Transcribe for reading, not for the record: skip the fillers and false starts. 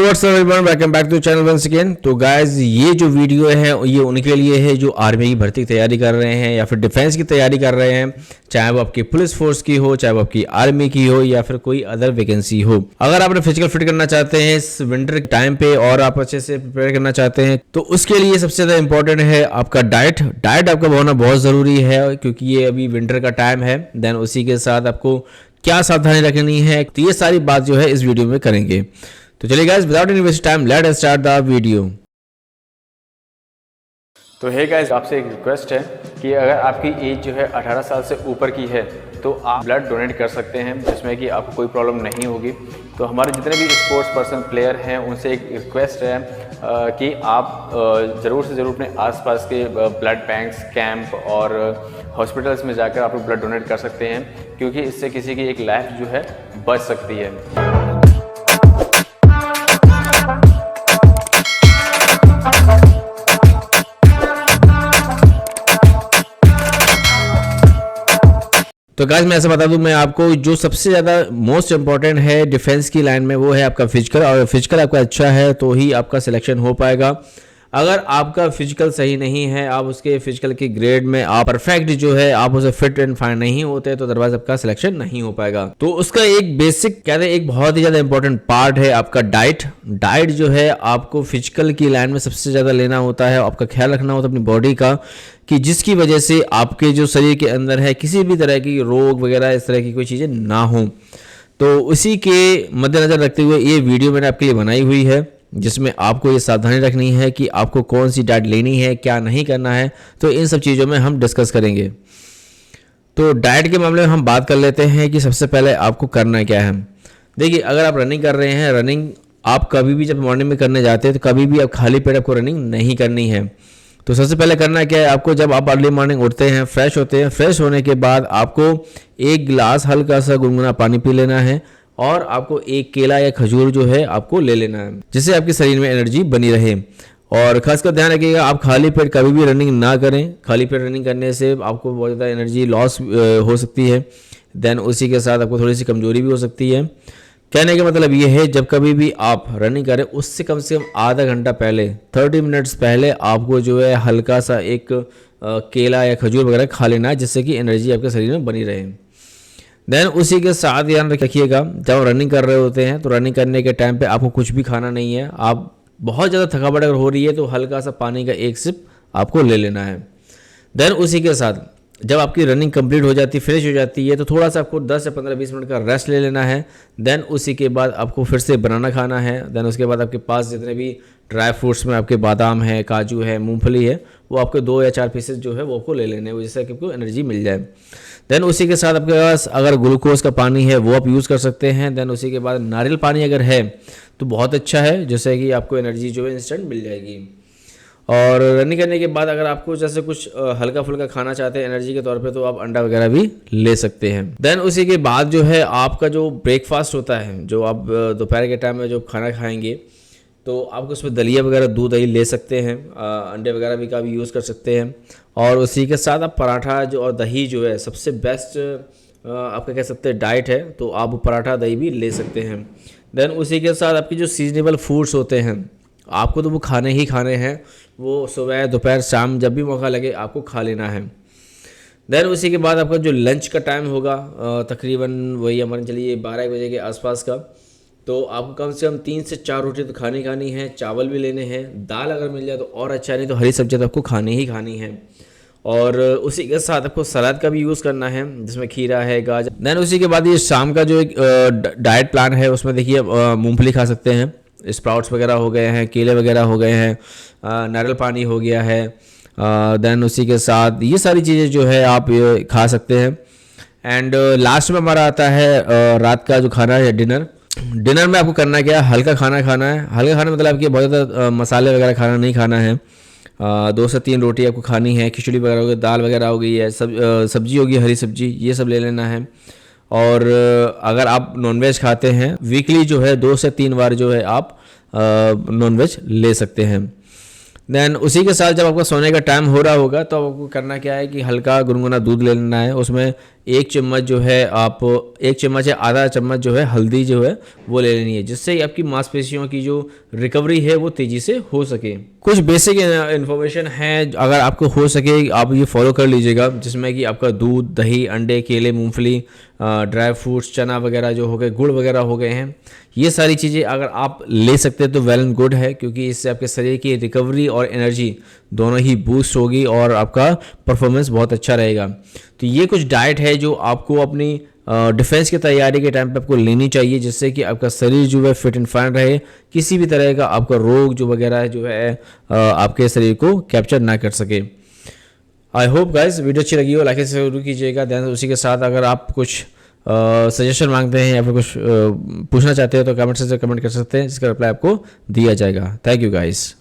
What's up everyone, welcome back to channel once again. तो guys, ये जो video है ये उनके लिए है जो आर्मी की भर्ती की तैयारी कर रहे हैं या फिर डिफेंस की तैयारी कर रहे हैं, चाहे वो आपकी पुलिस फोर्स की हो, चाहे वो आपकी आर्मी की हो या फिर कोई अदर वैकेंसी हो। अगर आप अपने फिजिकल फिट करना चाहते हैं इस विंटर के टाइम पे और आप अच्छे से प्रिपेयर करना चाहते हैं तो उसके लिए सबसे ज़्यादा इंपॉर्टेंट है आपका डाइट आपका होना बहुत ज़रूरी है, क्योंकि ये अभी विंटर का टाइम है। देन उसी के साथ आपको क्या सावधानी रखनी है, तो ये सारी बात जो है इस वीडियो में करेंगे। तो चलिए guys, without any waste time let us start the video. तो हे गाइस, आपसे एक रिक्वेस्ट है कि अगर आपकी एज जो है 18 साल से ऊपर की है तो आप ब्लड डोनेट कर सकते हैं, जिसमें कि आपको कोई प्रॉब्लम नहीं होगी। तो हमारे जितने भी स्पोर्ट्स पर्सन प्लेयर हैं उनसे एक रिक्वेस्ट है कि आप ज़रूर से ज़रूर अपने आसपास के ब्लड बैंक्स, कैंप और हॉस्पिटल्स में जाकर आप लोग ब्लड डोनेट कर सकते हैं, क्योंकि इससे किसी की एक लाइफ जो है बच सकती है। तो गाइस, मैं ऐसा बता दूं मैं आपको, जो सबसे ज़्यादा मोस्ट इंपॉर्टेंट है डिफेंस की लाइन में वो है आपका फिजिकल। और फिजिकल आपका अच्छा है तो ही आपका सिलेक्शन हो पाएगा। अगर आपका फिजिकल सही नहीं है, आप उसके फिजिकल के ग्रेड में आप परफेक्ट जो है आप उसे फिट एंड फाइन नहीं होते, तो अदरवाइज आपका सिलेक्शन नहीं हो पाएगा। तो उसका एक बेसिक कहते हैं एक बहुत ही ज़्यादा इंपॉर्टेंट पार्ट है आपका डाइट जो है आपको फिजिकल की लाइन में सबसे ज़्यादा लेना होता है। आपका ख्याल रखना होता है अपनी बॉडी का, कि जिसकी वजह से आपके जो शरीर के अंदर है किसी भी तरह की रोग वगैरह इस तरह की कोई चीज़ें ना हो। तो उसी के मद्देनज़र रखते हुए ये वीडियो मैंने आपके लिए बनाई हुई है, जिसमें आपको ये सावधानी रखनी है कि आपको कौन सी डाइट लेनी है, क्या नहीं करना है। तो इन सब चीज़ों में हम डिस्कस करेंगे। तो डाइट के मामले में हम बात कर लेते हैं कि सबसे पहले आपको करना क्या है। देखिए, अगर आप रनिंग कर रहे हैं, रनिंग आप कभी भी जब मॉर्निंग में करने जाते हैं तो कभी भी आप खाली पेट आपको रनिंग नहीं करनी है। तो सबसे पहले करना क्या है आपको, जब आप अर्ली मॉर्निंग उठते हैं, फ्रेश होते हैं, फ्रेश होने के बाद आपको एक गिलास हल्का सा गुनगुना पानी पी लेना है और आपको एक केला या खजूर जो है आपको ले लेना है, जिससे आपके शरीर में एनर्जी बनी रहे। और खासकर ध्यान रखिएगा आप खाली पेट कभी भी रनिंग ना करें। खाली पेट रनिंग करने से आपको बहुत ज़्यादा एनर्जी लॉस हो सकती है। देन उसी के साथ आपको थोड़ी सी कमजोरी भी हो सकती है। कहने का मतलब ये है, जब कभी भी आप रनिंग करें उससे कम से कम आधा घंटा पहले, 30 मिनट्स पहले आपको जो है हल्का सा एक केला या खजूर वगैरह खा लेना है, जिससे कि एनर्जी आपके शरीर में बनी रहे। देन उसी के साथ ध्यान रखिएगा, जब रनिंग कर रहे होते हैं तो रनिंग करने के टाइम पे आपको कुछ भी खाना नहीं है। आप बहुत ज़्यादा थकावट अगर हो रही है तो हल्का सा पानी का एक सिप आपको ले लेना है। देन उसी के साथ जब आपकी रनिंग कंप्लीट हो जाती है, फिनिश हो जाती है, तो थोड़ा सा आपको 10 से 15-20 मिनट का रेस्ट ले लेना है। देन उसी के बाद आपको फिर से बनाना खाना है। देन उसके बाद आपके पास जितने भी ड्राई फ्रूट्स में आपके बादाम है, काजू है, मूंगफली है, वो आपके 2 या 4 पीसेस जो है वो आपको ले लेने हैं, जिससे कि आपको एनर्जी मिल जाए। देन उसी के साथ आपके पास अगर ग्लूकोज का पानी है वो आप यूज़ कर सकते हैं। देन उसी के बाद नारियल पानी अगर है तो बहुत अच्छा है, जिससे कि आपको एनर्जी जो है इंस्टेंट मिल जाएगी। और रनिंग करने के बाद अगर आपको जैसे कुछ हल्का फुल्का खाना चाहते हैं एनर्जी के तौर पे, तो आप अंडा वगैरह भी ले सकते हैं। देन उसी के बाद जो है आपका जो ब्रेकफास्ट होता है, जो आप दोपहर के टाइम में जो खाना खाएंगे, तो आपको उसमें दलिया वगैरह दूध दही ले सकते हैं, अंडे वगैरह भी का भी यूज़ कर सकते हैं। और उसी के साथ आप पराठा जो और दही जो है सबसे बेस्ट आपका कह सकते हैं डाइट है, तो आप पराठा दही भी ले सकते हैं। देन उसी के साथ आपकी जो सीजनेबल फूड्स होते हैं आपको तो वो खाने ही खाने हैं, वो सुबह दोपहर शाम जब भी मौका लगे आपको खा लेना है। देन उसी के बाद आपका जो लंच का टाइम होगा तकरीबन वही मान चलिए 12 बजे के आसपास का, तो आपको कम से कम 3 से 4 रोटी तो खानी है, चावल भी लेने हैं, दाल अगर मिल जाए तो और अच्छा, नहीं तो हरी सब्जी तो आपको खानी ही खानी है। और उसी के साथ आपको सलाद का भी यूज़ करना है, जिसमें खीरा है, गाजर। देन उसी के बाद ये शाम का जो एक डाइट प्लान है उसमें देखिए मूंगफली खा सकते हैं, स्प्राउट्स वगैरह हो गए हैं, केले वगैरह हो गए हैं, नारियल पानी हो गया है। देन उसी के साथ ये सारी चीज़ें जो है आप खा सकते हैं। एंड लास्ट में हमारा आता है रात का जो खाना है डिनर में आपको करना क्या है, हल्का खाना खाना है। हल्का खाना मतलब कि बहुत ज़्यादा मसाले वगैरह खाना नहीं खाना है। 2 से 3 रोटी आपको खानी है, खिचड़ी वगैरह हो गई, दाल वगैरह हो गई है, सब्जी होगी, हरी सब्जी, ये सब ले लेना है। और अगर आप नॉनवेज खाते हैं वीकली जो है 2 से 3 बार जो है आप नॉनवेज ले सकते हैं। देन उसी के साथ जब आपका सोने का टाइम हो रहा होगा तो आपको करना क्या है कि हल्का गुनगुना दूध ले लेना है, उसमें 1 चम्मच जो है आप 1 चम्मच या आधा चम्मच जो है हल्दी जो है वो ले लेनी है, जिससे आपकी मांसपेशियों की जो रिकवरी है वो तेज़ी से हो सके। कुछ बेसिक इन्फॉर्मेशन है, अगर आपको हो सके आप ये फॉलो कर लीजिएगा, जिसमें कि आपका दूध, दही, अंडे, केले, मूंगफली, ड्राई फ्रूट्स, चना वगैरह जो हो गए, गुड़ वगैरह हो गए हैं, ये सारी चीज़ें अगर आप ले सकते हैं तो वेल एंड गुड है, क्योंकि इससे आपके शरीर की रिकवरी और एनर्जी दोनों ही बूस्ट होगी और आपका परफॉर्मेंस बहुत अच्छा रहेगा। तो ये कुछ डाइट है जो आपको अपनी डिफेंस की तैयारी के टाइम पे आपको लेनी चाहिए, जिससे कि आपका शरीर जो है फिट एंड फाइन रहे, किसी भी तरह का आपका रोग जो वगैरह है जो है आपके शरीर को कैप्चर ना कर सके। आई होप गाइस वीडियो अच्छी लगी हो, लाइक से जरूर कीजिएगा। ध्यान उसी के साथ अगर आप कुछ सजेशन मांगते हैं या फिर कुछ पूछना चाहते हो तो कमेंट से कमेंट कर सकते हैं, जिसका रिप्लाई आपको दिया जाएगा। Thank you guys.